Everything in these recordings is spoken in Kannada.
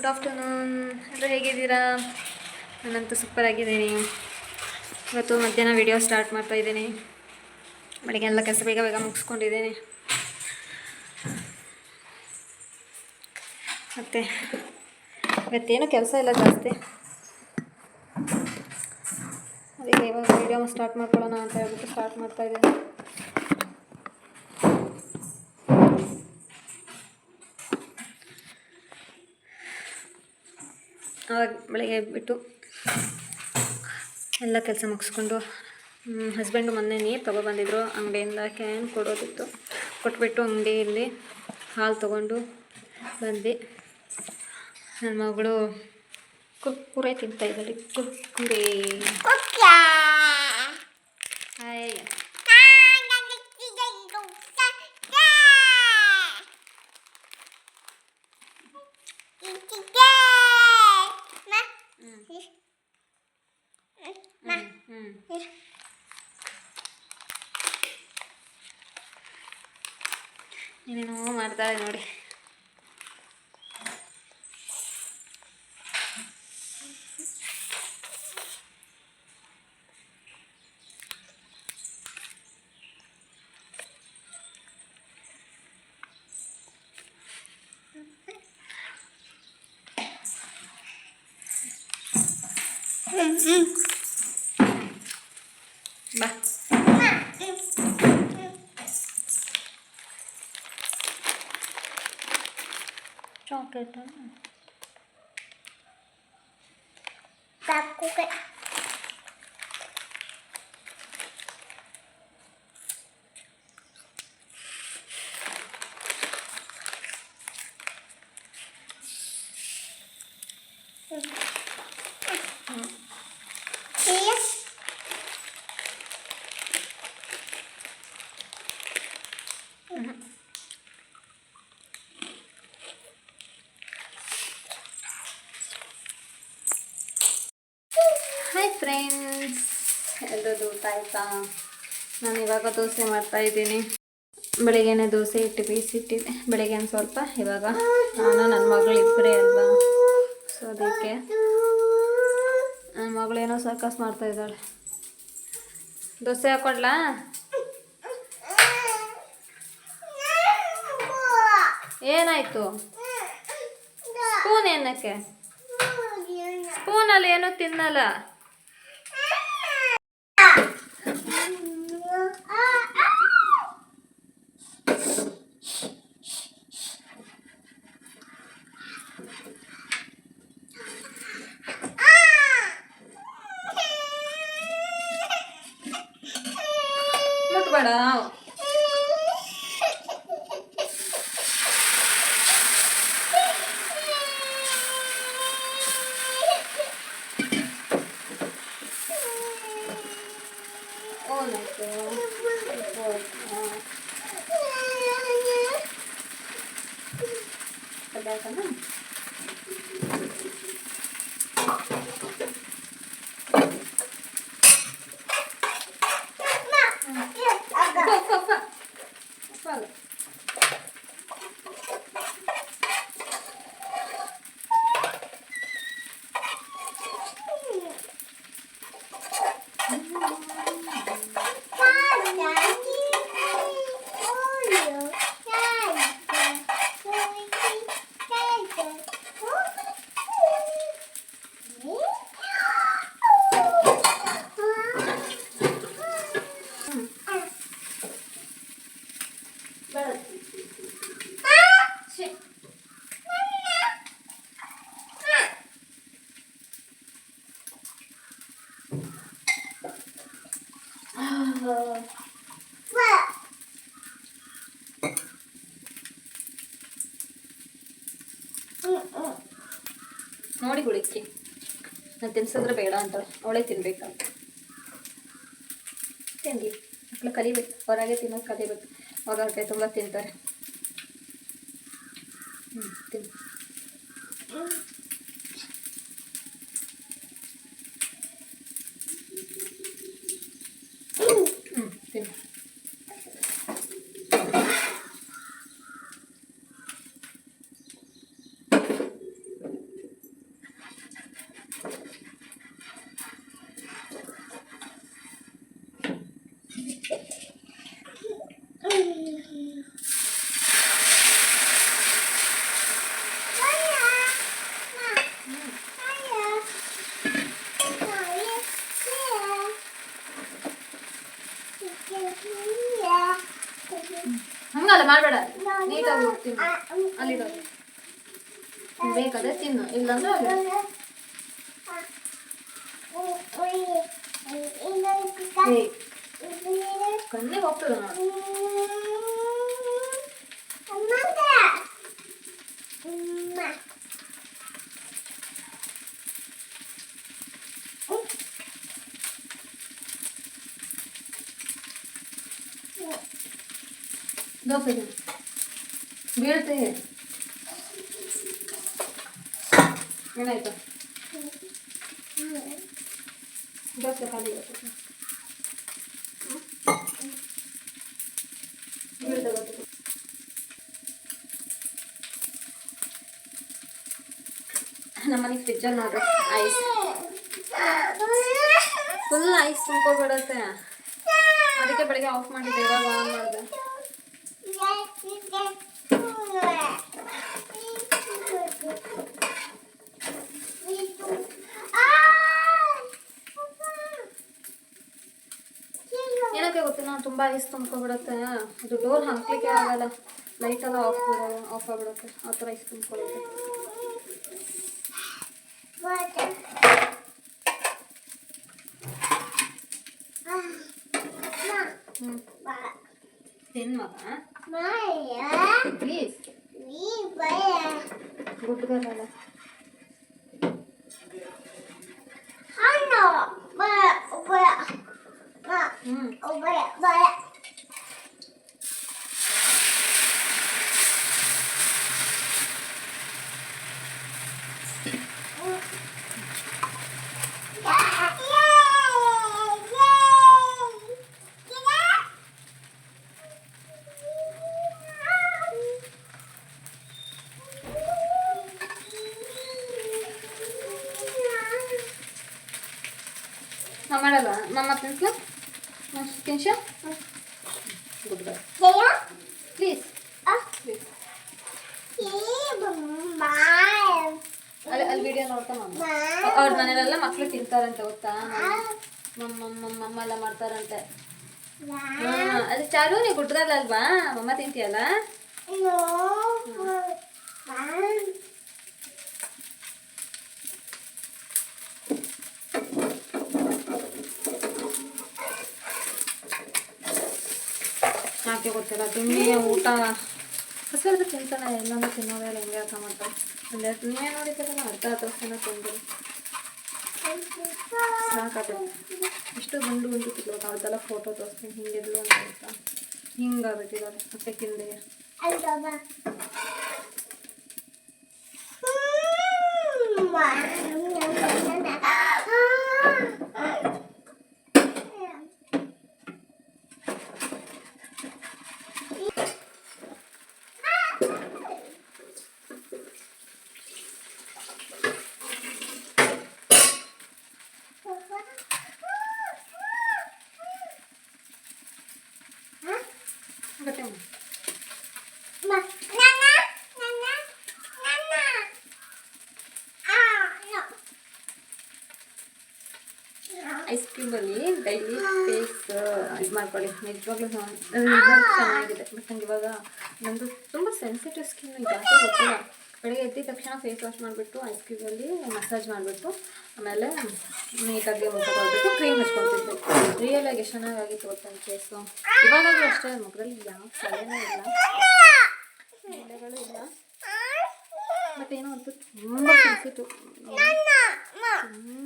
Good afternoon. ಎಲ್ಲರೂ ಹೇಗಿದ್ದೀರಾ? ನಾನಂತೂ ಸೂಪರ್ ಆಗಿದ್ದೀನಿ. ಇವತ್ತು ಮಧ್ಯಾಹ್ನ ವಿಡಿಯೋ ಸ್ಟಾರ್ಟ್ ಮಾಡ್ತಾಯಿದ್ದೀನಿ. ಬೆಳಿಗ್ಗೆ ಎಲ್ಲ ಕೆಲಸ ಬೇಗ ಬೇಗ ಮುಗಿಸ್ಕೊಂಡಿದ್ದೀನಿ. ಮತ್ತು ಇವತ್ತೇನು ಕೆಲಸ ಇಲ್ಲ ಜಾಸ್ತಿ, ಅದಕ್ಕೆ ಇವಾಗ ವಿಡಿಯೋ ಸ್ಟಾರ್ಟ್ ಮಾಡ್ಕೊಳ್ಳೋಣ ಅಂತ ಹೇಳ್ಬಿಟ್ಟು ಸ್ಟಾರ್ಟ್ ಮಾಡ್ತಾಯಿದ್ದೀನಿ. ಆವಾಗ ಬೆಳಗ್ಗೆ ಎದ್ಬಿಟ್ಟು ಎಲ್ಲ ಕೆಲಸ ಮುಗಿಸ್ಕೊಂಡು ಹಸ್ಬೆಂಡು ಮೊನ್ನೆ ನೀರು ತೊಗೊಬಂದಿದ್ರು ಅಂಗಡಿಯಿಂದ, ಕ್ಯಾನ್ ಕೊಡೋದಿತ್ತು, ಕೊಟ್ಬಿಟ್ಟು ಅಂಗಡಿಯಲ್ಲಿ ಹಾಲು ತೊಗೊಂಡು ಬಂದ್ವಿ. ನನ್ನ ಮಗಳು ಕುರ್ಕುರೆ ತಿಂತಾಯಿದ್ದಾಳೆ. ಕುರ್ಕುರೆ ಹಾಯ್. ಏನೇನೋ ಮಾಡ್ತಾಳೆ ನೋಡಿ. ಬಾ ಚಾಕ್ಲೇಟ್ ಹಾಯ್ ಫ್ರೆಂಡ್ಸ್, ಎಲ್ಲರದ್ದು ಊಟ ಆಯಿತಾ? ನಾನು ಇವಾಗ ದೋಸೆ ಮಾಡ್ತಾಯಿದ್ದೀನಿ. ಬೆಳಿಗ್ಗೆನೇ ದೋಸೆ ಇಟ್ಟು ಬೇಯಿಸಿಟ್ಟಿದ್ದೆ, ಬೆಳಿಗ್ಗೆ ಒಂದು ಸ್ವಲ್ಪ, ಇವಾಗ ನಾನು ನನ್ನ ಮಗಳು ಇಬ್ಬರೇ ಅಲ್ವಾ, ಸೊ ಅದಕ್ಕೆ ನನ್ನ ಮಗಳೇನೋ ಸರ್ಕಸ್ ಮಾಡ್ತಾಯಿದ್ದಾಳೆ. ದೋಸೆ ಹಾಕ್ಕೊಡ್ಲಾ? ಏನಾಯಿತು? ಸ್ಪೂನ್ ಏನಕ್ಕೆ? ಸ್ಪೂನಲ್ಲಿ ಏನೂ ತಿನ್ನಲ್ಲ. ಮುಟ್ಬೇಡ. ನೋಡಿ ಗುಳಿಕ್ಕಿ, ನಾನು ತಿನ್ಸಿದ್ರೆ ಬೇಡ ಅಂತಾಳೆ, ಅವಳೇ ತಿನ್ಬೇಕಂತ. ತಿಂಡಿ ಮಕ್ಕಳು ಕಲಿಬೇಕು, ಹೊರಗೆ ತಿನ್ನೋದು ಕಲಿಬೇಕು. ಅವಾಗ ಹೊಟ್ಟೆ ತುಂಬ ತಿಂತಾರೆ. ತಿನ್ನು. ತಿನ್ನು. ಮಾಡಬೇಡ, ನೀಟಾಗಿ ಹೋಗ್ತೀನಿ ಅಲ್ಲಿಡೋದು. ಬೇಕಾದ್ರೆ ತಿನ್ನು, ಇಲ್ಲಾಂದ್ರೆ ಕಣ್ಣಿಗೆ ಹೋಗ್ತದೆ ನೋಡಿ. ದೋಸೆ ಬೀಳ್ತೆ ಏನಾಯ್ತು? ದೋಸೆ ಖಾಲಿ ಬೀಳ್ತೆ ಗೊತ್ತು. ನಮ್ಮನೆ ಫ್ರಿಜ್ಜಲ್ಲಿ ನೋಡ್ರಿ ಐಸ್ ಫುಲ್ ಐಸ್ ತುಂಬ್ಕೊಬಿಡುತ್ತೆ. ಅದಕ್ಕೆ ಬೆಳಿಗ್ಗೆ ಆಫ್ ಮಾಡಿದ್ದೆ, ಇವಾಗ ಆನ್ ಮಾಡಿದೆ. ಏನಕ್ಕೆ ಗೊತ್ತಿಲ್ಲ, ತುಂಬ ಐಸ್ ತುಂಬ್ಕೊಬಿಡುತ್ತೆ. ಅದು ಡೋರ್ ಹಾಕ್ಲಿಕ್ಕೆ ಆಗಲ್ಲ, ಲೈಟೆಲ್ಲ ಆಫ್ ಆಗಿಬಿಡುತ್ತೆ. ಆ ಥರ ಐಸ್ ತುಂಬ್ಕೊಳ್ಳುತ್ತೆ. ತಿನ್ ಮಗ ಪ್ಲೀಸ್, ಗುಡ್ಗಲ್ಲ. ಮಾಡಲ್ಲ ಮಮ್ಮ ತಿನ್ಸ್ಲ ತಿನ್ಸ ಗುಡ್ ಬೈ ಪ್ಲೀಸ್ ಪ್ಲೀಸ್. ಅಲ್ಲಿ ವಿಡಿಯೋ ನೋಡ್ತಾ ಮಮ್ಮ ಅವ್ರ ಮನೇಲೆಲ್ಲ ಮಕ್ಳು ತಿಂತಾರಂತೆ ಗೊತ್ತಾ, ಮಮ್ಮ ಎಲ್ಲ ಮಾಡ್ತಾರಂತೆ. ಅದು ಚಾರು ನೀ ಗುಡ್ಗಲ್ಲ ಅಲ್ವಾ, ಮಮ್ಮ ತಿಂತೀಯಲ್ಲ. ಯಾಕೆ ಗೊತ್ತಿಲ್ಲ, ತಿಂಡಿ ಊಟ ಹಸಿರು ತಿಂತಾನೆ, ಎಲ್ಲನೂ ತಿನ್ನೋದೆಲ್ಲ ಹೆಂಗೆ ಅರ್ಥ ಮಾಡ್ತಾರೆ. ನೀವೇ ನೋಡಿದ್ದೀರಲ್ಲ, ಅರ್ಧ ವರ್ಷನ ತಿಂದಿರಿ ಸಾಕಾದ್ರೆ ಇಷ್ಟು ಗುಂಡು ತಿನ್ನೋದು. ಅವ್ರದ್ದೆಲ್ಲ ಫೋಟೋ ತೋರಿಸ್ತೀನಿ, ಹಿಂಗಿದ್ಲು ಅಂತ ಹೇಳ್ತಾ ಹಿಂಗಾಗಬೇಕಿದ್ದಾರೆ ಮತ್ತೆ ತಿಂದೆ. ಐಸ್ ಕ್ರೀಮಲ್ಲಿ ಡೈಲಿ ಫೇಸ್ ಇದು ಮಾಡ್ಕೊಳ್ಳಿ, ನಿಜವಾಗ್ಲೂ ಚೆನ್ನಾಗಿದೆ. ಬಟ್ ನಂಗೆ ಇವಾಗ ನಂದು ತುಂಬ ಸೆನ್ಸಿಟಿವ್ ಸ್ಕಿನ್, ಜಾಸ್ತಿ ಗೊತ್ತಿಲ್ಲ. ಬೆಳಗ್ಗೆ ಎದ್ದಿದ ತಕ್ಷಣ ಫೇಸ್ ವಾಶ್ ಮಾಡಿಬಿಟ್ಟು ಐಸ್ ಕ್ರೀಮಲ್ಲಿ ಮಸಾಜ್ ಮಾಡಿಬಿಟ್ಟು ಆಮೇಲೆ ನೀಟಾಗಿ ಮುಖ ತೊಳ್ಬಿಟ್ಟು ಕ್ರೀಮ್ ಹಚ್ಕೊತಿದ್ದೆ. ರಿಯಲಾಗಿ ಎಷ್ಟು ಚೆನ್ನಾಗಾಗಿತ್ತು ಗೊತ್ತಾ ಫೇಸು. ಇವಾಗಾದರೂ ಅಷ್ಟೇ ಮುಖದಲ್ಲಿ ಯಾವ ಸಲಹೆನೂ ಇಲ್ಲ, ಎಲೆಗಳು ಇಲ್ಲ. ಬಟ್ ಏನೋ ಅಂತೂ ತುಂಬ ಸೆನ್ಸಿಟಿವ್,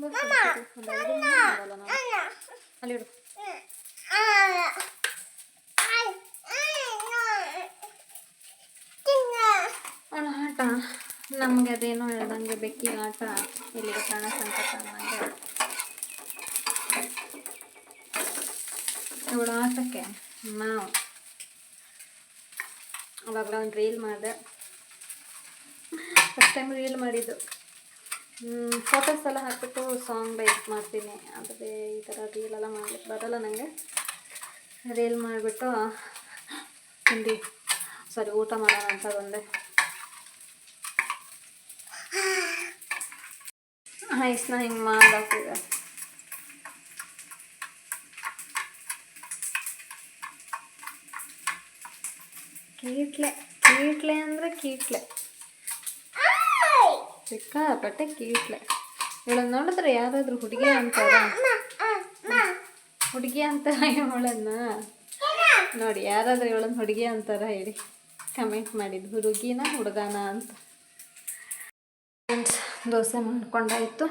ತುಂಬ ಸೆನ್ಸಿಟಿವ್. ಮಾಡಲ್ಲ ನಾನು ಅಲ್ಲಿಡು. ಅವನ ಆಟ ನಮಗೆ ಅದೇನೋ ಹೇಳ್ದಂಗೆ ಬೆಕ್ಕಿನ ಆಟ ಇಲ್ಲಿಗೆ ಪ್ರಾಣ ಸಂಕಟ ಅನ್ನಂಗೆ. ಅವಳ ಆಟಕ್ಕೆ ನಾವು ಅವಾಗಲ ಒಂದು ರೀಲ್ ಮಾಡಿದೆ, ಫಸ್ಟ್ ಟೈಮ್ ರೀಲ್ ಮಾಡಿದ್ದು. ಫೋಟೋಸ್ ಎಲ್ಲ ಹಾಕ್ಬಿಟ್ಟು ಸಾಂಗ್ ಬೈಕ್ ಮಾಡ್ತೀನಿ, ಆದರೆ ಈ ಥರ ರೀಲೆಲ್ಲ ಮಾಡ್ಲಿಕ್ಕೆ ಬರಲ್ಲ ನನಗೆ. ರೀಲ್ ಮಾಡಿಬಿಟ್ಟು ಊಟ ಮಾಡೋಣ ಅಂತ ಬಂದೆ. ಐಸ್ನ ಹಿಂಗೆ ಮಾಡಾಕಿದೆ. ಕೀಟ್ಲೆ ಕೀಟ್ಲೆ ಅಂದರೆ ಕೀಟ್ಲೆ, ಸಿಕ್ಕಾಪಟ್ಟೆ ಕೀಟ್ಲೆ. ಇವಳನ್ನ ನೋಡಿದ್ರೆ ಯಾರಾದರೂ ಹುಡುಗಿ ಅಂತಾರ, ಹುಡುಗಿ ಅಂತಾರ ಇವಳನ್ನ ನೋಡಿ, ಯಾರಾದರೂ ಇವಳನ್ನ ಹುಡುಗಿ ಅಂತಾರ ಹೇಳಿ ಕಮೆಂಟ್ ಮಾಡಿದ್ದು, ಹುಡುಗಿನ ಹುಡುಗನ ಅಂತ. ಫ್ರೆಂಡ್ಸ್, ದೋಸೆ ಮಾಡ್ಕೊಂಡಾಯಿತು.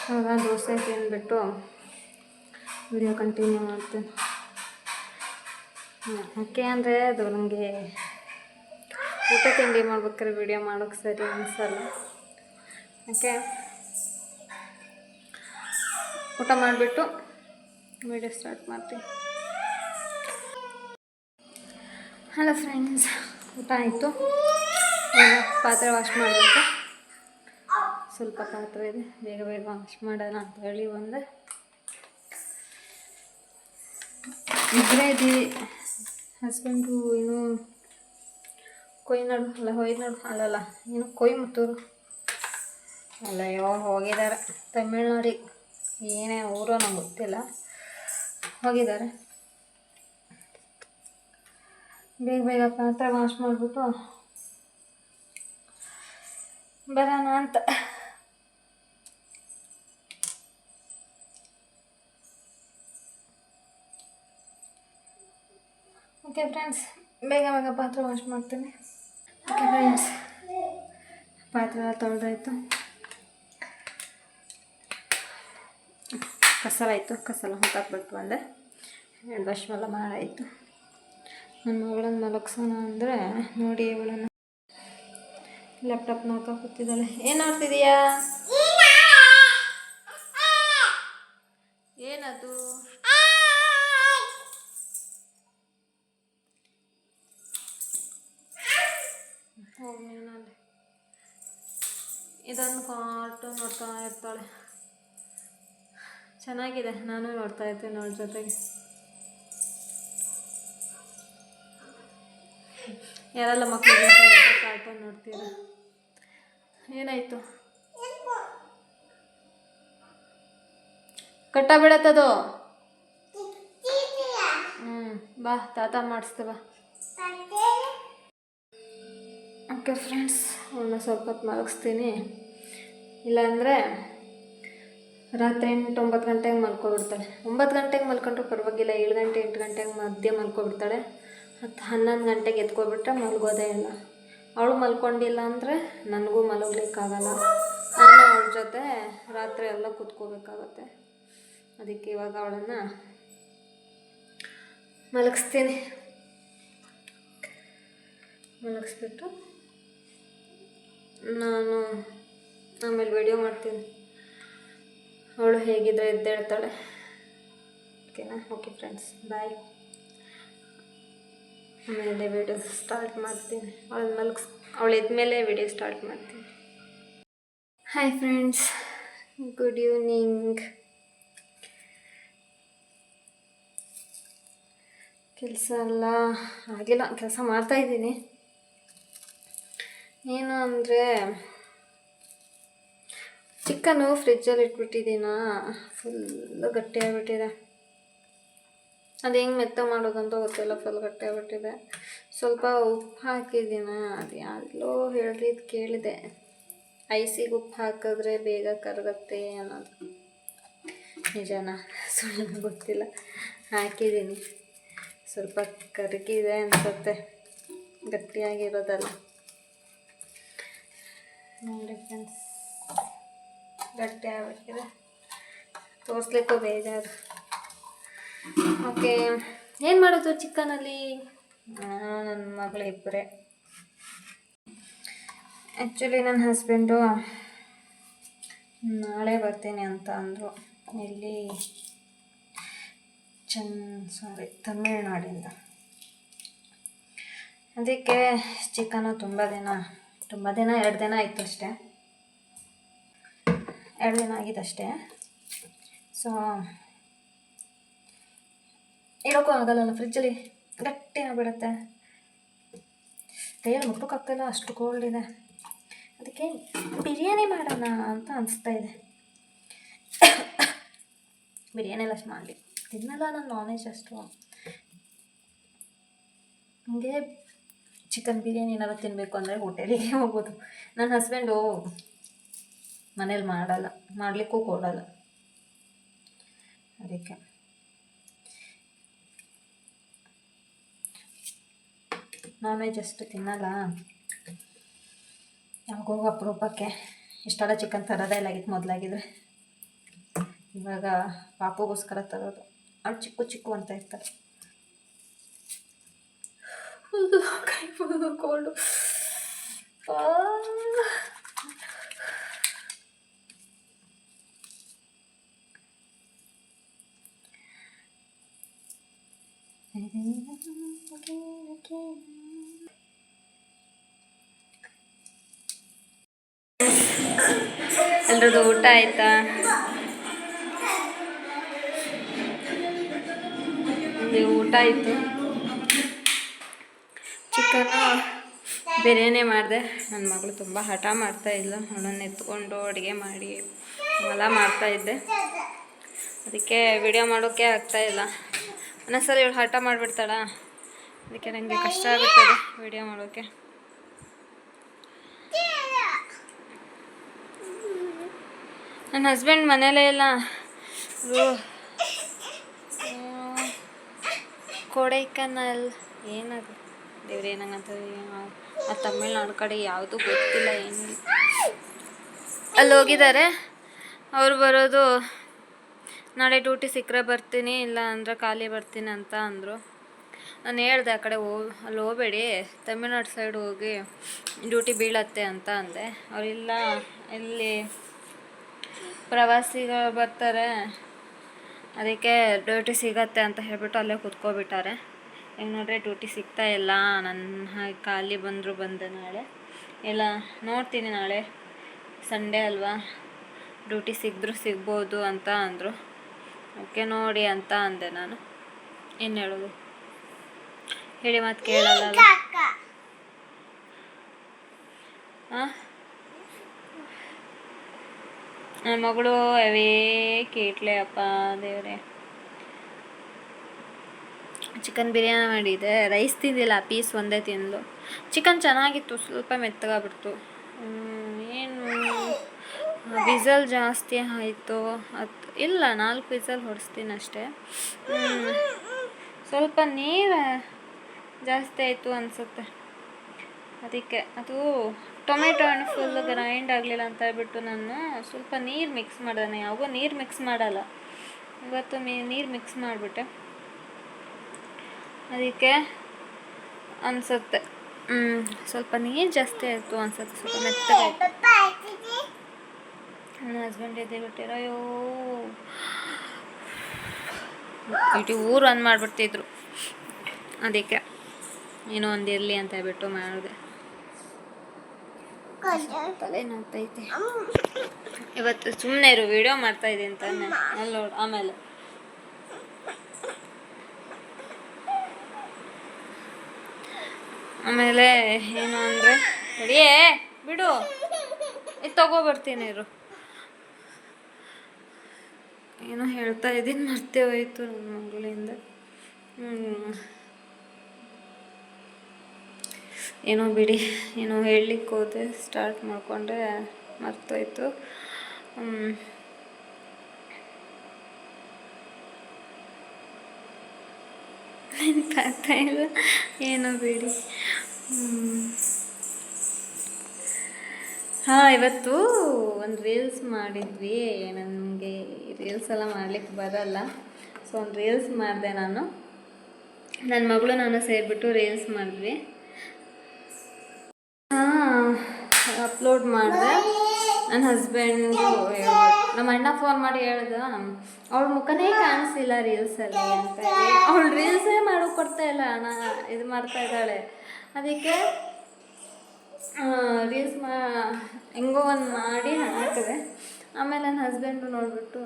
ಇವಾಗ ದೋಸೆ ತಿಂದ್ಬಿಟ್ಟು ವಿಡಿಯೋ ಕಂಟಿನ್ಯೂ ಮಾಡ್ತೀನಿ. ಯಾಕೆ ಅಂದರೆ ಅದು ನನಗೆ ಊಟ ತಿಂಡಿ ಮಾಡ್ಬೇಕಾದ್ರೆ ವಿಡಿಯೋ ಮಾಡೋಕ್ಕೆ ಸರಿ ಅನಿಸಲ್ಲ. ಯಾಕೆ ಊಟ ಮಾಡಿಬಿಟ್ಟು ವಿಡಿಯೋ ಸ್ಟಾರ್ಟ್ ಮಾಡ್ತೀನಿ. ಹಲೋ ಫ್ರೆಂಡ್ಸ್, ಊಟ ಆಯಿತು. ಪಾತ್ರೆ ವಾಶ್ ಮಾಡಬೇಕು. ಸ್ವಲ್ಪ ಪಾತ್ರೆ ಇದೆ, ಬೇಗ ಬೇಗ ವಾಶ್ ಮಾಡೋಣ ಅಂತ ಹೇಳಿ ಬಂದೆ. ಇಬ್ಬರೇ ಇದ್ದೀವಿ. ಹಸ್ಬೆಂಡು ಏನು ಕೊಯ್ನಾಡು ಏನು ಕೊಯ್ಮುತ್ತೂರು ಹೋಗಿದ್ದಾರೆ ತಮಿಳ್ನಾಡಿಗೆ. ಏನೇ ಊರು ನಂಗೆ ಗೊತ್ತಿಲ್ಲ, ಹೋಗಿದ್ದಾರೆ. ಬೇಗ ಬೇಗ ಪಾತ್ರೆ ವಾಶ್ ಮಾಡಿಬಿಟ್ಟು ಬರೋಣ ಅಂತ. ಓಕೆ ಫ್ರೆಂಡ್ಸ್, ಬೇಗ ಬೇಗ ಪಾತ್ರೆ ವಾಶ್ ಮಾಡ್ತೀನಿ. ಓಕೆ ಫ್ರೆಂಡ್ಸ್, ಪಾತ್ರೆ ಎಲ್ಲ ತೊಳೆದಾಯ್ತು. ಕಸಲ ಹೊತ್ತಾಕ್ಬಿಟ್ಟು ಬಂದೆ. ಹ್ಯಾಂಡ್ ವಾಶ್ ಎಲ್ಲ ಮಾಡಾಯಿತು. ನನ್ನ ಮಗಳನ್ನು ಮಲಗಿಸೋಣ ಅಂದರೆ ನೋಡಿ, ಇವಳನ್ನು ಲ್ಯಾಪ್ಟಾಪ್ ನೋಡ್ತಾ ಕೂತಿದ್ದಾಳೆ. ಏನು ನೋಡ್ತಿದೀಯಾ? ಏನದು? ಹೋಗಿ ನೀನಲ್ಲಿ ಇದನ್ನು ಕಾರ್ಟೂನ್ ನೋಡ್ತಾ ಇರ್ತಾಳೆ. ಚೆನ್ನಾಗಿದೆ, ನಾನು ನೋಡ್ತಾ ಇರ್ತೀನಿ ಅವಳ ಜೊತೆಗೆ. ಯಾರೆಲ್ಲ ಮಕ್ಕಳಿಗೆ ಕಾರ್ಟೂನ್ ನೋಡ್ತೀರ? ಏನಾಯಿತು? ಕಟ್ಟ ಬಿಡತ್ತದು. ಬಾ ತಾತ ಮಾಡಿಸ್ತೇವ. ಓಕೆ ಫ್ರೆಂಡ್ಸ್, ಅವನ್ನ ಸ್ವಲ್ಪ ಹೊತ್ತು ಮಲಗಿಸ್ತೀನಿ. ಇಲ್ಲಾಂದರೆ ರಾತ್ರಿ 8-9 ಗಂಟೆಗೆ ಮಲ್ಕೊಬಿಡ್ತಾಳೆ. 9 ಗಂಟೆಗೆ ಮಲ್ಕೊಂಡ್ರೂ ಪರವಾಗಿಲ್ಲ, 7 ಗಂಟೆ 8 ಗಂಟೆಗೆ ಮಧ್ಯೆ ಮಲ್ಕೊಬಿಡ್ತಾಳೆ. 10-11 ಗಂಟೆಗೆ ಎತ್ಕೊಬಿಟ್ರೆ ಮಲಗೋದೇ ಇಲ್ಲ. ಅವಳು ಮಲ್ಕೊಂಡಿಲ್ಲ ಅಂದರೆ ನನಗೂ ಮಲಗಲಿಕ್ಕಾಗಲ್ಲ. ನಾನು ಅವಳ ಜೊತೆ ರಾತ್ರಿ ಎಲ್ಲ ಕೂತ್ಕೋಬೇಕಾಗತ್ತೆ. ಅದಕ್ಕೆ ಇವಾಗ ಅವಳನ್ನು ಮಲಗಿಸ್ಬಿಟ್ಟು ನಾನು ಆಮೇಲೆ ವಿಡಿಯೋ ಮಾಡ್ತೀನಿ. ಅವಳು ಹೇಗಿದ್ರೆ ಎದ್ದೇಳ್ತಾಳೆ. ಓಕೆನಾ? ಓಕೆ ಫ್ರೆಂಡ್ಸ್, ಬಾಯ್. ಆಮೇಲೆ ವಿಡಿಯೋ ಸ್ಟಾರ್ಟ್ ಮಾಡ್ತೀನಿ. ಅವಳು ಎದ್ಮೇಲೆ ವಿಡಿಯೋ ಸ್ಟಾರ್ಟ್ ಮಾಡ್ತೀನಿ. Hi friends, good evening. ಕೆಲಸ ಎಲ್ಲ ಆಗಿಲ್ಲ, ಕೆಲಸ ಮಾಡ್ತಾಯಿದ್ದೀನಿ. ಏನು ಅಂದರೆ ಚಿಕನ್ನು ಫ್ರಿಜ್ಜಲ್ಲಿ ಇಟ್ಬಿಟ್ಟಿದ್ದೀನ, ಫುಲ್ಲು ಗಟ್ಟಿಯಾಗಿಬಿಟ್ಟಿದೆ. ಅದು ಹೆಂಗೆ ಮೆತ್ತ ಮಾಡೋದಂತ ಗೊತ್ತಿಲ್ಲ, ಫುಲ್ ಗಟ್ಟಿಯಾಗಿಬಿಟ್ಟಿದೆ. ಸ್ವಲ್ಪ ಉಪ್ಪು ಹಾಕಿದ್ದೀನ, ಅದು ಯಾರಿಗೋ ಹೇಳಿದ್ದು ಕೇಳಿದೆ, ಐಸಿಗೆ ಉಪ್ಪು ಹಾಕಿದ್ರೆ ಬೇಗ ಕರಗತ್ತೆ ಅನ್ನೋದು. ನಿಜನಾ ಸುಳ್ಳು ಗೊತ್ತಿಲ್ಲ. ಹಾಕಿದ್ದೀನಿ, ಸ್ವಲ್ಪ ಕರಗಿದೆ ಅನಿಸುತ್ತೆ, ಗಟ್ಟಿಯಾಗಿರೋದಲ್ಲ. ನೋಡಿ ಫ್ರೆಂಡ್ಸ್, ಗಟ್ಟಿಯಾಗಿಬಿಟ್ಟಿದೆ, ತೋರಿಸ್ಲಿಕ್ಕೂ ಬೇಜಾರು. ಓಕೆ, ಏನು ಮಾಡೋದು ಚಿಕನಲ್ಲಿ? ನನ್ನ ಮಗಳು ಇಬ್ಬರೇ. ಆ್ಯಕ್ಚುಲಿ ನನ್ನ ಹಸ್ಬೆಂಡು ನಾಳೆ ಬರ್ತೀನಿ ಅಂತ ಅಂದರು. ಇಲ್ಲಿ ತಮಿಳ್ನಾಡಿಂದ. ಅದಕ್ಕೆ ಚಿಕನು ತುಂಬ ದಿನ 2 ದಿನ ಆಯಿತು ಅಷ್ಟೇ, 2 ದಿನ ಆಗಿದ್ದಷ್ಟೇ. ಸೊ ಇಡೋಕ್ಕೂ ಆಗಲ್ಲಲ್ಲ, ಫ್ರಿಜ್ಜಲ್ಲಿ ಗಟ್ಟಿ ಆಗಿಬಿಡುತ್ತೆ. ಕೈಯಲ್ಲಿ ಮುಟ್ಟೋಕ್ಕಾಗ್ತಾಯಿಲ್ಲ, ಅಷ್ಟು ಕೋಲ್ಡ್ ಇದೆ. ಅದಕ್ಕೆ ಬಿರಿಯಾನಿ ಮಾಡೋಣ ಅಂತ ಅನಿಸ್ತಾ ಇದೆ. ಬಿರಿಯಾನಿ ಎಲ್ಲ ಮಾಡಲಿ ತಿನ್ನಲ್ಲ ನಾನು, ನಾನ್ ವೆಜ್ ಅಷ್ಟು. ನನಗೆ ಚಿಕನ್ ಬಿರಿಯಾನಿ ಏನಾದ್ರು ತಿನ್ನಬೇಕು ಅಂದರೆ ಹೋಟೆಲಿಗೆ ಹೋಗೋದು. ನನ್ನ ಹಸ್ಬೆಂಡು ಮನೇಲಿ ಮಾಡಲಿಕ್ಕೂ ಕೊಡಲ್ಲ. ಅದಕ್ಕೆ ನಾನ್ ವೆಜ್ ಅಷ್ಟು ತಿನ್ನಲ್ಲ. ಯಾವಾಗೋ ಅಪರೂಪಕ್ಕೆ ಇಷ್ಟೆಲ್ಲ ಚಿಕನ್ ತರೋದೇ ಇಲ್ಲ ಆಗಿತ್ತು ಮೊದಲಾಗಿದ್ರೆ. ಇವಾಗ ಪಾಪುಗೋಸ್ಕರ ತರೋದು. ಅವ್ಳು ಚಿಕ್ಕು ಚಿಕ್ಕು ಅಂತ ಇರ್ತಾರೆ. ಕೈ ಫುಲ್ಲು ಕೋಲ್ಡು. ಎಲ್ರದ್ದು ಊಟ ಆಯ್ತಾ? ಊಟ ಆಯಿತು. ಚಿಕನ್ನು ಬಿರಿಯಾನಿ ಮಾಡಿದೆ. ನನ್ನ ಮಗಳು ತುಂಬ ಹಠ ಮಾಡ್ತಾಯಿಲ್ಲ. ಅವಳನ್ನು ಎತ್ಕೊಂಡು ಅಡುಗೆ ಮಾಡಿ ಎಲ್ಲ ಮಾಡ್ತಾಯಿದ್ದೆ. ಅದಕ್ಕೆ ವಿಡಿಯೋ ಮಾಡೋಕ್ಕೆ ಆಗ್ತಾಯಿಲ್ಲ. ಒಂದೊಂದ್ಸಲ ಇವಳು ಹಠ ಮಾಡಿಬಿಡ್ತಾಳ. ಅದಕ್ಕೆ ನನಗೆ ಕಷ್ಟ ಆಗುತ್ತದೆ ವಿಡಿಯೋ ಮಾಡೋಕ್ಕೆ. ನನ್ನ ಹಸ್ಬೆಂಡ್ ಮನೇಲೇ ಇಲ್ಲ. ಕೊಡೈಕನಲ್ ಏನದು ದೇವ್ರು ಏನಂಗಂತ ಆ ತಮಿಳ್ನಾಡು ಕಡೆ ಯಾವುದು ಗೊತ್ತಿಲ್ಲ, ಏನಿಲ್ಲ. ಅಲ್ಲಿ ಹೋಗಿದ್ದಾರೆ. ಅವ್ರು ಬರೋದು ನಾಳೆ ಡ್ಯೂಟಿ ಸಿಕ್ಕರೆ ಬರ್ತೀನಿ, ಇಲ್ಲ ಅಂದರೆ ಖಾಲಿ ಬರ್ತೀನಿ ಅಂತ ಅಂದರು. ನಾನು ಹೇಳ್ದೆ ಆ ಕಡೆ ಅಲ್ಲಿ ಹೋಗಬೇಡಿ, ತಮಿಳ್ನಾಡು ಸೈಡ್ ಹೋಗಿ ಡ್ಯೂಟಿ ಬೀಳತ್ತೆ ಅಂತ ಅಂದೆ. ಅವರಿಲ್ಲ, ಇಲ್ಲಿ ಪ್ರವಾಸಿಗಳು ಬರ್ತಾರೆ, ಅದಕ್ಕೆ ಡ್ಯೂಟಿ ಸಿಗತ್ತೆ ಅಂತ ಹೇಳ್ಬಿಟ್ಟು ಅಲ್ಲೇ ಕೂತ್ಕೊಬಿಟ್ಟಾರೆ. ಈಗ ನೋಡ್ರೆ ಡ್ಯೂಟಿ ಸಿಗ್ತಾ ಇಲ್ಲ. ನನ್ನ ಖಾಲಿ ಬಂದರು ಬಂದೆ ನಾಳೆ ಎಲ್ಲ ನೋಡ್ತೀನಿ. ನಾಳೆ ಸಂಡೇ ಅಲ್ವಾ, ಡ್ಯೂಟಿ ಸಿಕ್ಕಿದ್ರೂ ಸಿಗ್ಬೋದು ಅಂತ ಅಂದರು. ಓಕೆ ನೋಡಿ ಅಂತ ಅಂದೆ ನಾನು. ಏನು ಹೇಳೋದು ಹೇಳಿ, ಮಾತು ಕೇಳಲ್ಲ. ಹಾಂ, ನನ್ನ ಮಗಳು ಅವೇ ಕೇಟ್ಲೆ ಅಪ್ಪ ದೇವ್ರೆ. ಚಿಕನ್ ಬಿರಿಯಾನಿ ಮಾಡಿದ್ದೆ, ರೈಸ್ ತಿಂದಿಲ್ಲ, ಪೀಸ್ ಒಂದೇ ತಿಂದು. ಚಿಕನ್ ಚೆನ್ನಾಗಿತ್ತು, ಸ್ವಲ್ಪ ಮೆತ್ತಗಾಗ್ಬಿಡ್ತು. ಏನು ವಿಸಲ್ ಜಾಸ್ತಿ ಆಯಿತು. ಇಲ್ಲ 4 ವಿಸಲ್ ಹೊಡಿಸ್ತೀನಿ ಅಷ್ಟೇ. ಸ್ವಲ್ಪ ನೀರು ಜಾಸ್ತಿ ಆಯಿತು ಅನಿಸುತ್ತೆ. ಅದಕ್ಕೆ ಅದು ಟೊಮೆಟೊ ಹಣ್ಣು ಫುಲ್ ಗ್ರೈಂಡ್ ಆಗಲಿಲ್ಲ ಅಂತ ಹೇಳ್ಬಿಟ್ಟು ನಾನು ಸ್ವಲ್ಪ ನೀರು ಮಿಕ್ಸ್ ಮಾಡಿದೆ. ನಾನು ಯಾವಾಗೋ ನೀರು ಮಿಕ್ಸ್ ಮಾಡಲ್ಲ, ಇವತ್ತು ನೀರು ಮಿಕ್ಸ್ ಮಾಡಿಬಿಟ್ಟೆ. ಅದಕ್ಕೆ ಅನಿಸುತ್ತೆ ಸ್ವಲ್ಪ ನೀರು ಜಾಸ್ತಿ ಆಯಿತು ಅನ್ಸುತ್ತೆ, ಸ್ವಲ್ಪ ಮೆತ್ತಗಾಯಿತು. ನನ್ನ ಹಸ್ಬೆಂಡ್ ಎದೆ ಬಿಟ್ಟಿರೋ ಇಡೀ ಊರು ರನ್ ಮಾಡಿಬಿಡ್ತಿದ್ರು. ಅದಕ್ಕೆ ಏನೋ ಒಂದು ಇರಲಿ ಅಂತ ಹೇಳ್ಬಿಟ್ಟು ಮಾಡಿದೆ. ತಲೆ ನೋಡ್ತೈತೆ ಇವತ್ತು. ಸುಮ್ಮನೆ ಇರು, ವಿಡಿಯೋ ಮಾಡ್ತಾಯಿದ್ದೀನಿ ತಾನೆ, ಅಲ್ಲಿ ನೋಡು. ಆಮೇಲೆ ಏನು ಅಂದರೆ ಸರಿಯೇ ಬಿಡು, ಇದು ತಗೋಬರ್ತೀನಿ ಇರು. ಏನೋ ಹೇಳ್ತಾ ಇದ್ದೀನಿ, ಮರ್ತೇ ಹೋಯ್ತು ನನ್ನ ಮಗಳಿಂದ. ಏನೋ ಬಿಡಿ, ಏನೋ ಹೇಳಲಿಕ್ಕೆ ಹೋದೆ, ಸ್ಟಾರ್ಟ್ ಮಾಡಿಕೊಂಡೆ, ಮರ್ತೋಯ್ತು. ನೆನಪಾಗ್ತಾ ಇಲ್ಲ, ಏನೋ ಬಿಡಿ. ಹಾಂ, ಇವತ್ತು ಒಂದು ರೀಲ್ಸ್ ಮಾಡಿದ್ವಿ. ನನಗೆ ರೀಲ್ಸ್ ಎಲ್ಲ ಮಾಡಲಿಕ್ಕೆ ಬರಲ್ಲ, ಸೊ ಒಂದು ರೀಲ್ಸ್ ಮಾಡಿದೆ ನಾನು. ನನ್ನ ಮಗಳು ನಾನು ಸೇರಿಬಿಟ್ಟು ರೀಲ್ಸ್ ಮಾಡಿದ್ವಿ. ಅಪ್ಲೋಡ್ ಮಾಡಿದೆ. ನನ್ನ ಹಸ್ಬೆಂಡು ನಮ್ಮ ಅಣ್ಣ ಫೋನ್ ಮಾಡಿ ಹೇಳ್ದ, ಅವಳ ಮುಖನೇ ಕಾಣಿಸಿಲ್ಲ ರೀಲ್ಸಲ್ಲಿ ಅಂತ. ಅವಳು ರೀಲ್ಸೇ ಮಾಡೋಕೆ ಕೊಡ್ತಾ ಇಲ್ಲ, ಅಣ್ಣ ಇದು ಮಾಡ್ತಾ ಇದ್ದಾಳೆ. ಅದಕ್ಕೆ ರೀಲ್ಸ್ ಹೆಂಗೋ ಒಂದು ಮಾಡಿ ಹಾಕಿದೆ. ಆಮೇಲೆ ನನ್ನ ಹಸ್ಬೆಂಡು ನೋಡಿಬಿಟ್ಟು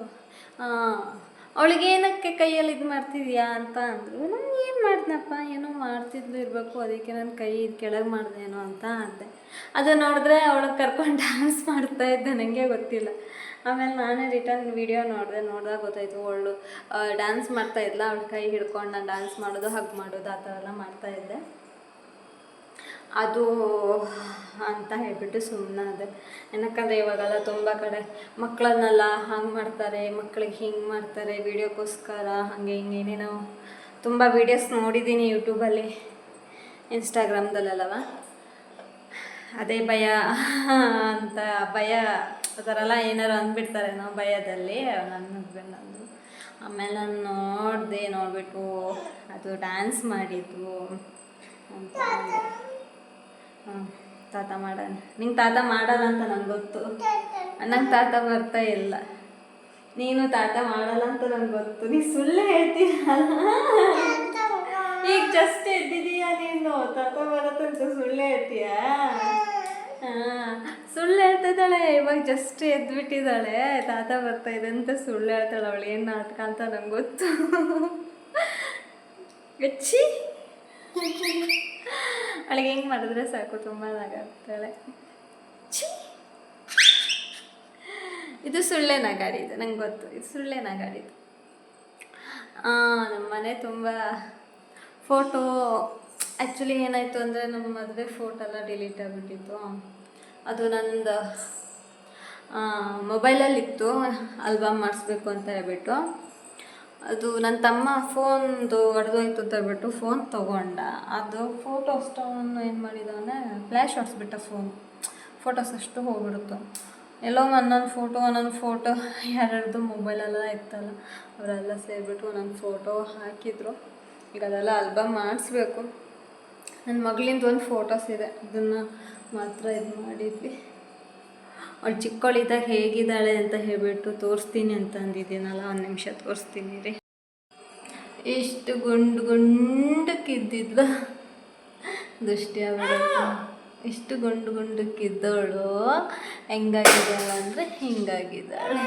ಅವಳಿಗೆ ಏನಕ್ಕೆ ಕೈಯಲ್ಲಿ ಇದು ಮಾಡ್ತಿದ್ಯಾ ಅಂತ ಅಂದರು. ನಾನು ಏನು ಮಾಡ್ದನಪ್ಪ, ಏನೋ ಮಾಡ್ತಿದ್ಲು ಇರಬೇಕು, ಅದಕ್ಕೆ ನಾನು ಕೈ ಕೆಳಗೆ ಮಾಡ್ದೇನೋ ಅಂತ ಅಂದೆ. ಅದು ನೋಡಿದ್ರೆ ಅವಳಿಗೆ ಕರ್ಕೊಂಡು ಡ್ಯಾನ್ಸ್ ಮಾಡ್ತಾಯಿದ್ದೆ, ನನಗೆ ಗೊತ್ತಿಲ್ಲ. ಆಮೇಲೆ ನಾನೇ ರಿಟರ್ನ್ ವಿಡಿಯೋ ನೋಡಿದಾಗ ಗೊತ್ತಾಯಿತು, ಅವಳು ಡ್ಯಾನ್ಸ್ ಮಾಡ್ತಾಯಿದ್ಲ. ಅವಳ ಕೈ ಹಿಡ್ಕೊಂಡು ನಾನು ಡ್ಯಾನ್ಸ್ ಮಾಡೋದು, ಹಗ್ ಮಾಡೋದು ಆ ಥರ ಎಲ್ಲ ಮಾಡ್ತಾಯಿದ್ದೆ. ಅದು ಅಂತ ಹೇಳ್ಬಿಟ್ಟು ಸುಮ್ಮನೆ ಅದೇ. ಏನಕ್ಕಂದರೆ ಇವಾಗೆಲ್ಲ ತುಂಬ ಕಡೆ ಮಕ್ಕಳನ್ನೆಲ್ಲ ಹಂಗೆ ಮಾಡ್ತಾರೆ, ಮಕ್ಕಳಿಗೆ ಹಿಂಗೆ ಮಾಡ್ತಾರೆ ವೀಡಿಯೋಕ್ಕೋಸ್ಕರ, ಹಾಗೆ ಹಿಂಗೆ ಏನೇನೋ ತುಂಬ ವೀಡಿಯೋಸ್ ನೋಡಿದ್ದೀನಿ ಯೂಟ್ಯೂಬಲ್ಲಿ, ಇನ್ಸ್ಟಾಗ್ರಾಮ್ದಲ್ಲೆಲ್ಲವ. ಅದೇ ಭಯ ಅಂತ ಭಯ ಆ ಥರ ಎಲ್ಲ ಏನಾರು ಅಂದ್ಬಿಡ್ತಾರೆ ನಾವು ಭಯದಲ್ಲಿ. ನನ್ನ ಹಸ್ಬೆಂಡ್ ಅಂದರು. ಆಮೇಲೆ ನಾನು ನೋಡಿಬಿಟ್ಟು ಅದು ಡ್ಯಾನ್ಸ್ ಮಾಡಿದ್ದು ಅಂತ. ತಾತ ಮಾಡೋಣ, ನಿಂಗೆ ತಾತ ಮಾಡಲ್ಲ ಅಂತ ನಂಗೆ ಗೊತ್ತು. ನಂಗೆ ತಾತ ಬರ್ತಾ ಇಲ್ಲ, ನೀನು ತಾತ ಮಾಡಲ್ಲ ಅಂತ ನಂಗೆ ಗೊತ್ತು. ನೀ ಸುಳ್ಳು ಹೇಳ್ತೀಯ, ಈಗ ಜಸ್ಟ್ ಎದ್ದಿದೀಯ ನೀನು, ತಾತ ಬರತ್ತಂತ ಸುಳ್ಳು ಹೇಳ್ತೀಯ. ಸುಳ್ಳು ಹೇಳ್ತಿದ್ದಾಳೆ, ಇವಾಗ ಜಸ್ಟ್ ಎದ್ಬಿಟ್ಟಿದ್ದಾಳೆ, ತಾತ ಬರ್ತಾ ಇದೆ ಅಂತ ಸುಳ್ಳು ಹೇಳ್ತಾಳೆ. ಅವಳು ಏನು ನಾಟಕ ಅಂತ ನಂಗೆ ಗೊತ್ತು. ಹೆಚ್ಚಿ ಅವಳಿಗೆ ಹೆಂಗೆ ಮಾಡಿದ್ರೆ ಸಾಕು, ತುಂಬ ನಗಾಡ್ತಾಳೆ. ಇದು ಸುಳ್ಳೆ ನಗಾಡಿದ್ದು, ನಂಗೆ ಗೊತ್ತು ಇದು ಸುಳ್ಳೆ ನಗಾಡಿದ್ದು. ನಮ್ಮ ಮನೆ ತುಂಬ ಫೋಟೋ, ಆ್ಯಕ್ಚುಲಿ ಏನಾಯಿತು ಅಂದರೆ ನಮ್ಮ ಮದುವೆ ಫೋಟೋ ಎಲ್ಲ ಡಿಲೀಟ್ ಆಗಿಬಿಟ್ಟಿತ್ತು. ಅದು ನಂದು ಮೊಬೈಲಲ್ಲಿತ್ತು, ಆಲ್ಬಮ್ ಮಾಡಿಸ್ಬೇಕು ಅಂತ ಹೇಳ್ಬಿಟ್ಟು. ಅದು ನನ್ನ ತಮ್ಮ ಫೋನ್ದು ಹೊಡೆದೋಯ್ತು ಅಂತ ಹೇಳ್ಬಿಟ್ಟು ಫೋನ್ ತೊಗೊಂಡ. ಅದು ಫೋಟೋಸ್ ತೊಗೊಂಡು ಏನು ಮಾಡಿದ್ದಾನೆ, ಫ್ಲ್ಯಾಶ್ ಹೊಡ್ಸ್ಬಿಟ್ಟ ಫೋಟೋಸ್ ಅಷ್ಟು ಹೋಗ್ಬಿಡುತ್ತು. ಎಲ್ಲೋ ಒಂದೊಂದು ಫೋಟೋ ಯಾರ್ಯಾರ್ದು ಮೊಬೈಲೆಲ್ಲ ಇತ್ತಲ್ಲ, ಅವರೆಲ್ಲ ಸೇರಿಬಿಟ್ಟು ಒಂದೊಂದು ಫೋಟೋ ಹಾಕಿದ್ರು. ಈಗ ಅದೆಲ್ಲ ಆಲ್ಬಮ್ ಮಾಡಿಸ್ಬೇಕು. ನನ್ನ ಮಗಳಿಂದ ಒಂದು ಫೋಟೋಸ್ ಇದೆ, ಅದನ್ನು ಮಾತ್ರ ಇದು ಮಾಡಿದ್ವಿ. ಅವಳು ಚಿಕ್ಕವಳಿದ್ದಾಗ ಹೇಗಿದ್ದಾಳೆ ಅಂತ ಹೇಳ್ಬಿಟ್ಟು ತೋರಿಸ್ತೀನಿ ಅಂತ ಅಂದಿದ್ದೀನಲ್ಲ, ಒಂದು ನಿಮಿಷ ತೋರಿಸ್ತೀನಿ ರೀ. ಎಷ್ಟು ಗುಂಡಕ್ಕಿದ್ದಿದ್ಲು, ದೃಷ್ಟಿ ಆಗ್ಬಿಡುತ್ತೆ. ಎಷ್ಟು ಗುಂಡಕ್ಕಿದ್ದವಳು ಹೆಂಗಾಗಿದ್ದಾಳೆ ಅಂದರೆ ಹಿಂಗಾಗಿದ್ದಾಳೆ.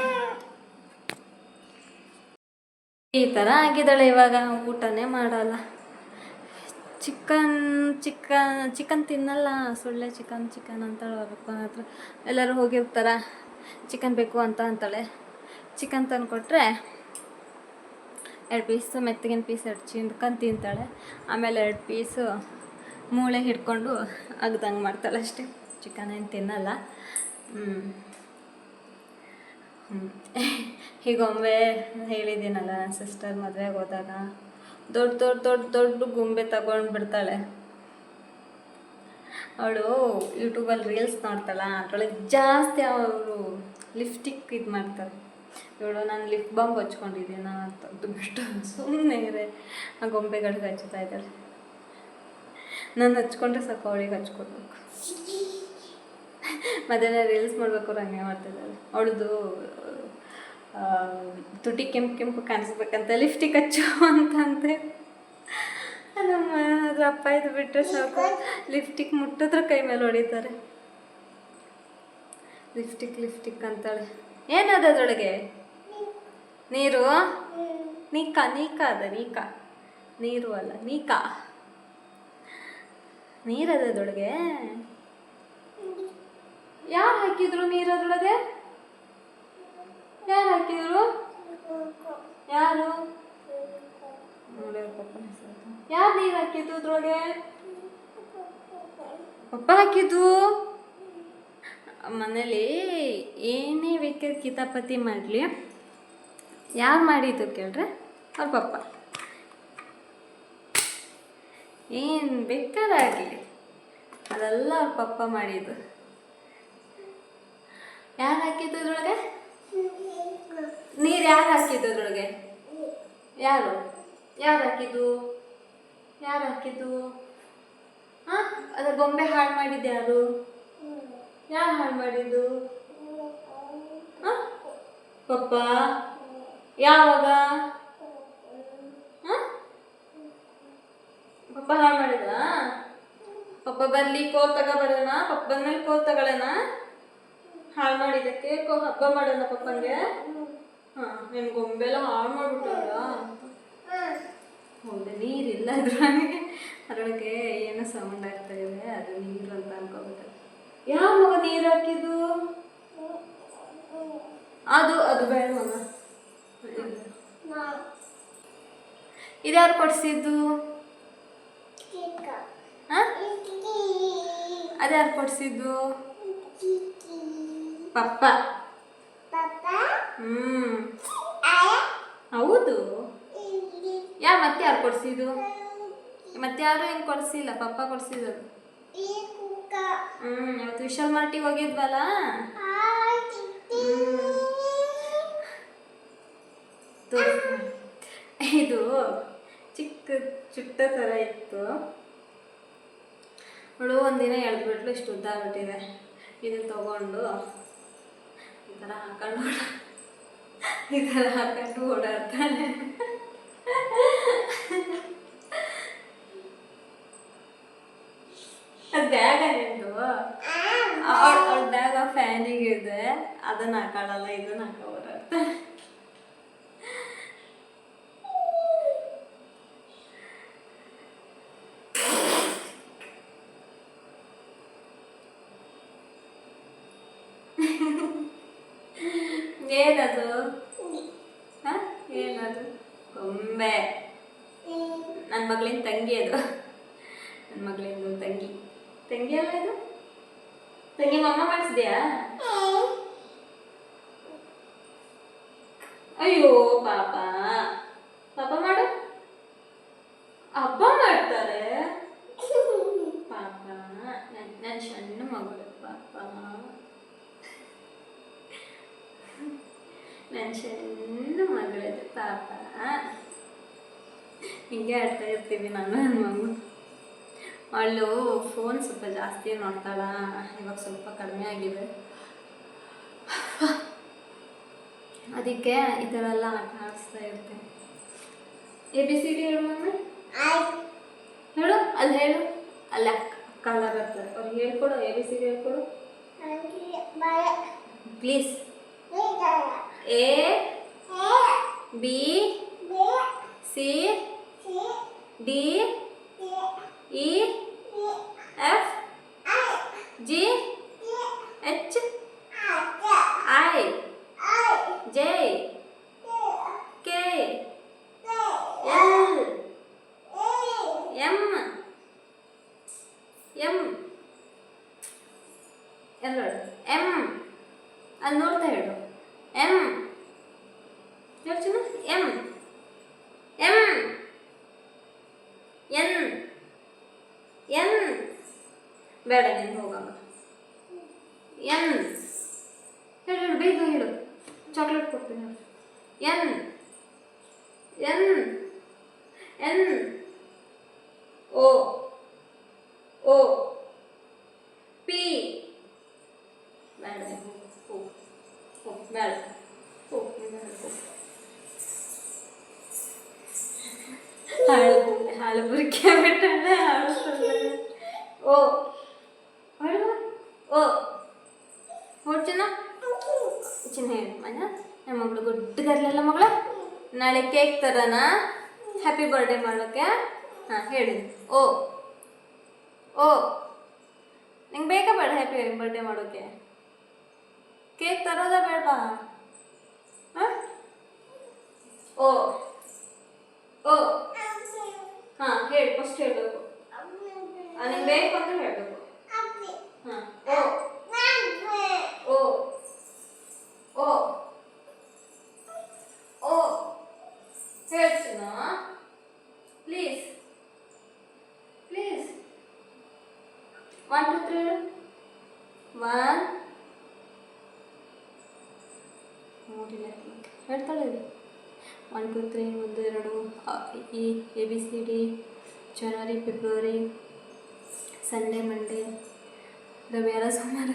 ಈ ಥರ ಆಗಿದ್ದಾಳೆ. ಇವಾಗ ಊಟನೇ ಮಾಡಲ್ಲ. ಚಿಕನ್ ತಿನ್ನಲ್ಲ, ಸುಳ್ಳೆ ಚಿಕನ್ ಅಂತಾಳೆ. ಅವ್ರ ಅಪ್ಪನ ಹತ್ರ ಎಲ್ಲರೂ ಹೋಗಿರ್ತಾರ, ಚಿಕನ್ ಬೇಕು ಅಂತ ಅಂತಾಳೆ. ಚಿಕನ್ ತಂದು ಕೊಟ್ಟರೆ 2 ಪೀಸು ಮೆತ್ತಗಿನ ಪೀಸ್ 2 ಚಿಕನ್ ತಿಂತಾಳೆ. ಆಮೇಲೆ 2 ಪೀಸು ಮೂಳೆ ಹಿಡ್ಕೊಂಡು ಅಗ್ದಂಗೆ ಮಾಡ್ತಾಳೆ ಅಷ್ಟೇ. ಚಿಕನ್ ಏನು ತಿನ್ನಲ್ಲ. ಹೀಗೊಮ್ಮೆ ಹೇಳಿದ್ದೀನಲ್ಲ, ನನ್ನ ಸಿಸ್ಟರ್ ಮದುವೆಗೆ ಹೋದಾಗ ದೊಡ್ಡ ಗೊಂಬೆ ತಗೊಂಡು ಬಿಡ್ತಾಳೆ. ಅವಳು ಯೂಟ್ಯೂಬಲ್ಲಿ ರೀಲ್ಸ್ ನೋಡ್ತಾಳ, ಅದರೊಳಗೆ ಜಾಸ್ತಿ ಅವರು ಲಿಪ್ಸ್ಟಿಕ್ ಇದು ಮಾಡ್ತಾರೆ. ಇವಳು ನಾನು ಲಿಪ್ ಬಾಂಬ್ ಹಚ್ಕೊಂಡಿದ್ದೀನ ಅಂತ ಬಿಟ್ಟು ಸುಮ್ಮನೆ ಇದೆ, ಆ ಗೊಂಬೆಗಳಿಗೆ ಹಚ್ತಾ ಇದ್ದಾಳೆ. ನಾನು ಹಚ್ಕೊಂಡ್ರೆ ಸಾಕು, ಅವಳಿಗೆ ಹಚ್ಕೊಡ್ಬೇಕು. ಮಧ್ಯಾಹ್ನ ರೀಲ್ಸ್ ಮಾಡ್ಬೇಕಾದ್ರೆ ಹಂಗೆ ಮಾಡ್ತಿದ್ದಾಳೆ. ಅವಳದು ತುಟಿ ಕೆಂಪು ಕಾಣಿಸ್ಬೇಕಂತ ಲಿಪ್ಸ್ಟಿಕ್ ಹಚ್ಚು ಅಂತಂತೆ. ನಮ್ಮ ಅದ್ರ ಅಪ್ಪ ಇದು ಬಿಟ್ಟರೆ ಸಾಕು, ಲಿಪ್ಸ್ಟಿಕ್ ಮುಟ್ಟಿದ್ರೆ ಕೈ ಮೇಲೆ ಹೊಡಿತಾರೆ. ಲಿಪ್ಸ್ಟಿಕ್ ಅಂತಾಳೆ. ಏನದ ಅದರೊಳಗೆ? ನೀರು? ನೀಕ ಅದ ನೀರು ಅಲ್ಲ, ನೀರದ ಅದರೊಳಗೆ. ಯಾರು ಹಾಕಿದ್ರು ನೀರದ್ರೊಳಗೆ? ಯಾರು ಹಾಕಿದ್ರು? ಯಾರು ಯಾರು ನೀರು ಹಾಕಿದ್ದು ಅದ್ರೊಳಗೆ? ಪಪ್ಪ ಹಾಕಿದ್ದು. ಮನೇಲಿ ಏನೇ ಬೇಕಾದ್ರೆ ಕಿತಾಪತಿ ಮಾಡಲಿ, ಯಾರು ಮಾಡಿದ್ದು ಕೇಳ್ರೆ ಅವ್ರ ಪಪ್ಪ. ಏನು ಬೇಕಾದಾಗಲಿ ಅದೆಲ್ಲ ಅವ್ರ ಪಪ್ಪ ಮಾಡಿದ್ದು. ಯಾರು ಹಾಕಿದ್ದು ಅದ್ರೊಳಗೆ? ನೀರು ಯಾರು ಹಾಕಿದ್ದು ಅದ್ರೊಳಗೆ? ಯಾರು ಹಾಕಿದ್ದು? ಹಾಂ, ಅದ್ರ ಗೊಂಬೆ ಹಾಳು ಮಾಡಿದ್ದು ಯಾರು ಹಾಳು ಮಾಡಿದ್ದು? ಹಾಂ, ಪಪ್ಪ. ಯಾವಾಗ? ಹಾಂ, ಪಪ್ಪ ಹಾಳು ಮಾಡಿದ? ಪಪ್ಪ ಬರಲಿ, ಕೋಲ್ ತಗೋಬರೋಣ. ಪಪ್ಪ ಬಂದ್ಮೇಲೆ ಕೋಲ್ ತಗೊಳ್ಳೋಣ. ಹಾಳು ಮಾಡಿದ್ದಕ್ಕೆ ಹಬ್ಬ ಮಾಡೋಣ ಪಪ್ಪಂಗೆ. ಹಾಂ, ನಿನ್ನ ಗೊಂಬೆಲ್ಲ ಹಾಳು ಮಾಡಿಬಿಟ್ಟಲ್ಲ. ಹೌದು, ನೀರಿಲ್ಲ ಅದರೊಳಗೆ ಏನೋ ಸೌಂಡ್ ಆಗ್ತಾ ಇದೆ, ಅದು ನೀರು ಅಂತ ಅನ್ಕೋಬೇಕು. ಯಾವ ಮಗ ನೀರು ಹಾಕಿದ್ದು? ಅದು ಬೇಡ ಮಗ. ಇದ್ಯಾರು ಕೊಡಿಸಿದ್ದು? ಹಾಂ ಅದ್ಯಾರು ಕೊಡಿಸಿದ್ದು? ಪಪ್ಪ. ಹೌದು. ಮತ್ತೆ ಯಾರು ಕೊಡಿಸಿದ್ದು? ಮತ್ತೆ ಯಾರು ಹಿಂಗೆ ಕೊಡಿಸಿಲ್ಲ, ಪಪ್ಪ ಕೊಡಿಸಿದ್ದು. ಇವತ್ತು ವಿಶಾಲ್ ಮಾರ್ಟಿಗೆ ಹೋಗಿದ್ವಲ್ಲ. ಇದು ಚಿಕ್ಕ ಚುಟ್ಟ ಥರ ಇತ್ತು. ಅವಳು ಒಂದಿನ ಎಳ್ದ್ಬಿಟ್ಲು, ಇಷ್ಟು ಉದ್ದ ಆಗ್ಬಿಟ್ಟಿದೆ. ಇದು ತಗೊಂಡು ಈ ಥರ ಹಾಕೊಂಡು ಓಡಾಡ್ತಾಳೆ. ಅದು ಬ್ಯಾಗ ನಿಂದು, ಅವಳ ಬ್ಯಾಗ ಫ್ಯಾನಿಗೆ ಇದೆ, ಅದನ್ನ ಹಾಕೊಳ್ಳಲ್ಲ, ಇದನ್ನ ಹಾಕೋ ಓಡಾಡ್ತಾಳೆ. ಏನದು? ಹಾಂ ಏನದು? ಗೊಂಬೆ. ನನ್ನ ಮಗಳಿನ ತಂಗಿ ಅದು. ನನ್ನ ಮಗಳಿಂದು ತಂಗಿ ಅಲ್ಲ ಇದು? ತಂಗಿ ಮಮ್ಮ ಮಾಡಿಸಿದ್ಯಾ? ಅಯ್ಯೋ ಪಾಪ ಮಾಡು. ಹಬ್ಬ ಮಾಡ್ತಾರೆ ಪಾಪ. ನನ್ನ ಸಣ್ಣ ಮಗಳು ಪಾಪ, ನನ್ನ ಸಣ್ಣ ಮಗಳದು ಪಾಪ. ಹಿಂಗೆ ಆಡ್ತಾ ಇರ್ತೀವಿ ನಾನು ನನ್ನ ಮಗು. ಅವಳು ಫೋನ್ ಸ್ವಲ್ಪ ಜಾಸ್ತಿ ನೋಡ್ತಾಳ, ಇವಾಗ ಸ್ವಲ್ಪ ಕಡಿಮೆ ಆಗಿದೆ. ಅದಕ್ಕೆ ಈ ಥರ ಎಲ್ಲ ಆಟ ಆಡಿಸ್ತಾ ಇರ್ತೇನೆ. ABCD ಹೇಳು ಮಮ್ಮಿ. ಹೇಳು, ಅಲ್ಲಿ ಹೇಳು, ಅಲ್ಲಿ ಅಕ್ಕ ಬರ್ತಾರೆ, ಅವ್ರಿಗೆ ಹೇಳ್ಕೊಡು. ABCD ಹೇಳ್ಕೊಡು please. A B C D E F G H I J K L M M ಅಲ್ಲಿ ನೋಡ್ತಾ ಹೇಳು. M ಹೇಳ್ತೀನಿ. M N ಬೇಡ, ನೀನು ಹೋಗಮ್ಮ. N ಹೇಳು, ಬೇಗ ಹೇಳು, ಚಾಕ್ಲೇಟ್ ಕೊಡ್ತೀನಿ. N O P ಬೇಡ, ಬೇಡ, ಹಾಳು ಬುರ್ಕೆ ಬಿಟ್ಟೆ. ಓ ಚಿನ್ನ ಹೇಳಿ ಮನ. ನಮ್ಮ ಮಗಳು ಗುಡ್ಡಗರ್ಲೆಲ್ಲ ಮಗಳ ನಾಳೆ ಕೇಕ್ ತರನಾ ಹ್ಯಾಪಿ ಬರ್ಡೇ ಮಾಡೋಕ್ಕೆ? ಹಾಂ ಹೇಳಿ. ಓ ನಿಂಗೆ ಬೇಕಾ ಬೇಡ ಹ್ಯಾಪಿ ಬರ್ಡೇ ಮಾಡೋಕ್ಕೆ? ಕೇಕ್ ತರೋದಾ ಬೇಡವಾ? ಹಾಂ ಓ ಹಾಂ ಹೇಳಿ, ಫಸ್ಟ್ ಹೇಳಬೇಕು. ನಿಂಗೆ ಬೇಕು ಅಂತ ಹೇಳಬೇಕು. ಹಾಂ ಓ ಹೇಳ್ತೀನಾ? ಪ್ಲೀಸ್ 1 2 3 1 ನೋಡಿಲ್ಲ ಹೇಳ್ತಾಳೆ. 1 2 3 1 2 ABCD January February Sunday Monday ರವಿವಾರ ಸೋಮವಾರ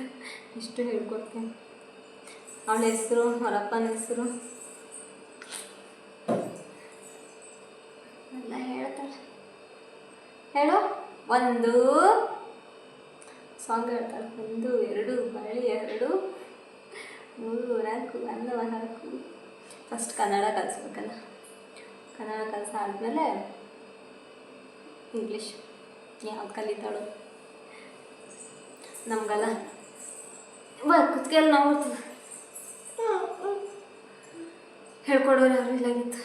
ಇಷ್ಟು ಹೇಳ್ಕೊಡ್ತೇನೆ. ಅವಳ ಹೆಸರು, ಅವರ ಅಪ್ಪನ ಹೆಸರು ಎಲ್ಲ ಹೇಳ್ತಾಳೆ. ಹೇಳು. 1 ಸಾಂಗ್ ಹೇಳ್ತಾಳೆ. 1 2 ಬಳ್ಳಿ 2 3 4 ಅನ್ನವ 4. ಫಸ್ಟ್ ಕನ್ನಡ ಕಲಿಸ್ಬೇಕಲ್ಲ. ಕನ್ನಡ ಕಲಿಸಾದ್ಮೇಲೆ ಇಂಗ್ಲೀಷ್ ಯಾವ್ದು ಕಲಿತಾಳು ನಮಗಲ್ಲ. ಕುತ್ಕೆಲ್ಲ ನಾವು ಹೇಳ್ಕೊಡೋರು ಯಾರು ಇಲ್ಲಾಗಿತ್ತು.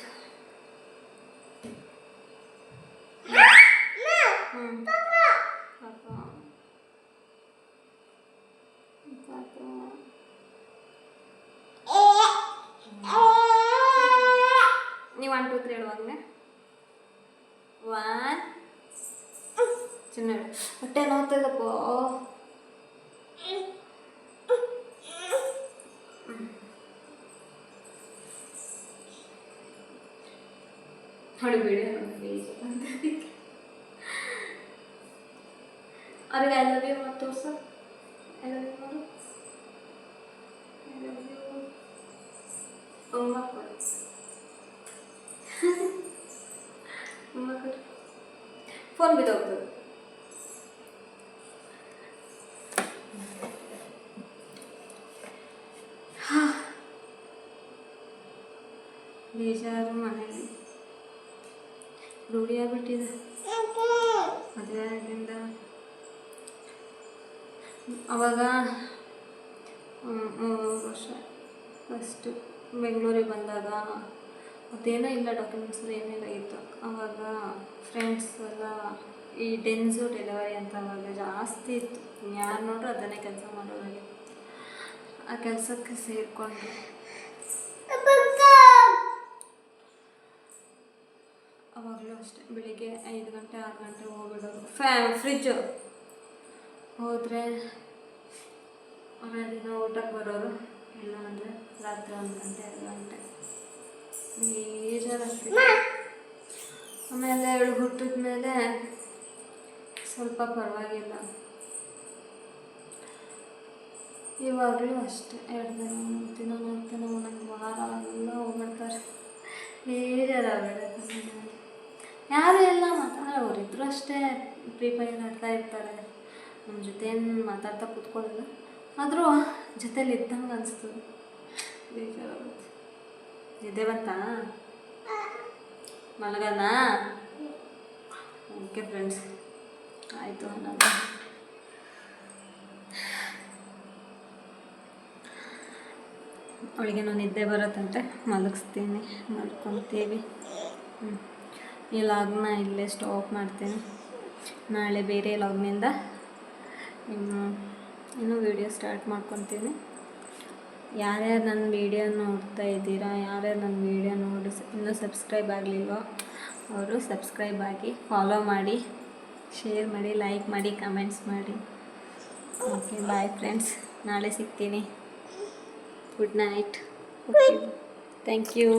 ಟು 3 ಹೇಳುವಾಗಲೇ 1 ಚಿನ್ನ ಹೊಟ್ಟೆ ನೋಡ್ತದಪ್ಪ. ಹೊಡಿಬೇಡಿ ಅವ್ರಿಗೆ ಐ ಲವ್ ಯು ಮತ್ತು ತೋರ್ಸು. ಐ ಲವ್ ಯು ಮಾಡು. ಐ ಲವ್ ಯು ಅಮ್ಮ ಕೊಡು. ಅಮ್ಮ ಕೊಡು. ಫೋನ್ ಬಿದ್ದೋಗ್ತದೆ. ಬೇಜಾರು ಮನೇಲಿ ರೂಢಿ ಆಗ್ಬಿಟ್ಟಿದೆ ಮದುವೆ ಆಗಿಂದ. ಅವಾಗ 3 ವರ್ಷ ಫಸ್ಟು ಬೆಂಗಳೂರಿಗೆ ಬಂದಾಗ ಅದೇನೋ ಇಲ್ಲ, ಡಾಕ್ಯುಮೆಂಟ್ಸ್ ಏನೆಲ್ಲ ಇತ್ತು. ಆವಾಗ ಫ್ರೆಂಡ್ಸ್ ಎಲ್ಲ ಈ ಡೆನ್ಸು ಡೆಲಿವರಿ ಅಂತ ಅವಾಗ ಜಾಸ್ತಿ ಇತ್ತು. ಯಾರು ನೋಡ್ರು ಅದನ್ನೇ ಕೆಲಸ ಮಾಡೋದಾಗಿ ಆ ಕೆಲಸಕ್ಕೆ ಸೇರಿಕೊಂಡು ಅವಾಗಲೂ ಅಷ್ಟೇ ಬೆಳಿಗ್ಗೆ 5 ಗಂಟೆ 6 ಗಂಟೆ ಹೋಗ್ಬಿಡೋರು. ಫ್ರಿಜ್ಜು ಹೋದರೆ ಆಮೇಲೆ ದಿನ ಊಟಕ್ಕೆ ಬರೋರು, ಇಲ್ಲ ಅಂದರೆ ರಾತ್ರಿ 1 ಗಂಟೆ 2 ಗಂಟೆ ಬೇಜಾರಾಗ್ತಿತ್ತು. ಆಮೇಲೆ ಅವಳು ಹುಟ್ಟಿದ ಮೇಲೆ ಸ್ವಲ್ಪ ಪರವಾಗಿಲ್ಲ. ಇವಾಗಲೂ ಅಷ್ಟೇ 2 ದಿನ 3 ದಿನ 4 ದಿನ ಒಂದೊಂದು ವಾರ ಎಲ್ಲ ಹೋಗ್ಬಿಡ್ತಾರೆ. ಬೇಜಾರಾಗ್ಬಿಡುತ್ತೆ. ಯಾರು ಎಲ್ಲ ಅವರಿದ್ರು ಅಷ್ಟೇ ಪ್ರೀಪೈರ್ ಆಡ್ತಾ ಇರ್ತಾರೆ. ನಮ್ಮ ಜೊತೆ ಏನು ಮಾತಾಡ್ತಾ ಕೂತ್ಕೊಳ್ಳಲ್ಲ, ಆದರೂ ಜೊತೇಲಿ ಇದ್ದಂಗೆ ಅನಿಸ್ತದೆ. ಬೇಜಾರಾಗುತ್ತೆ. ನಿದ್ದೆ ಬಂತಾ? ಮಲಗನ? ಓಕೆ ಫ್ರೆಂಡ್ಸ್, ಆಯಿತು. ಅನ್ನೋದು ಅವಳಿಗೇನೋ ನಿದ್ದೆ ಬರುತ್ತಂತೆ, ಮಲಗಿಸ್ತೀನಿ, ಮಲ್ಕೊತೀವಿ. ಈ ಲಾಗ್ನ ಇಲ್ಲೇ ಸ್ಟಾಪ್ ಮಾಡ್ತೀನಿ. ನಾಳೆ ಬೇರೆ ಲಾಗ್ನಿಂದ ಇನ್ನೂ ವೀಡಿಯೋ ಸ್ಟಾರ್ಟ್ ಮಾಡ್ಕೊತೀನಿ. ಯಾರ್ಯಾರು ನನ್ನ ವೀಡಿಯೋ ನೋಡ್ತಾ ಇದ್ದೀರಾ, ಯಾರ್ಯಾರು ನನ್ನ ವೀಡಿಯೋ ನೋಡಿ ಇನ್ನೂ ಸಬ್ಸ್ಕ್ರೈಬ್ ಆಗಲಿಲ್ವೋ ಅವರು ಸಬ್ಸ್ಕ್ರೈಬ್ ಆಗಿ, ಫಾಲೋ ಮಾಡಿ, ಶೇರ್ ಮಾಡಿ, ಲೈಕ್ ಮಾಡಿ, ಕಮೆಂಟ್ಸ್ ಮಾಡಿ. ಓಕೆ, ಬಾಯ್ ಫ್ರೆಂಡ್ಸ್, ನಾಳೆ ಸಿಗ್ತೀನಿ. Good night. Okay, thank you.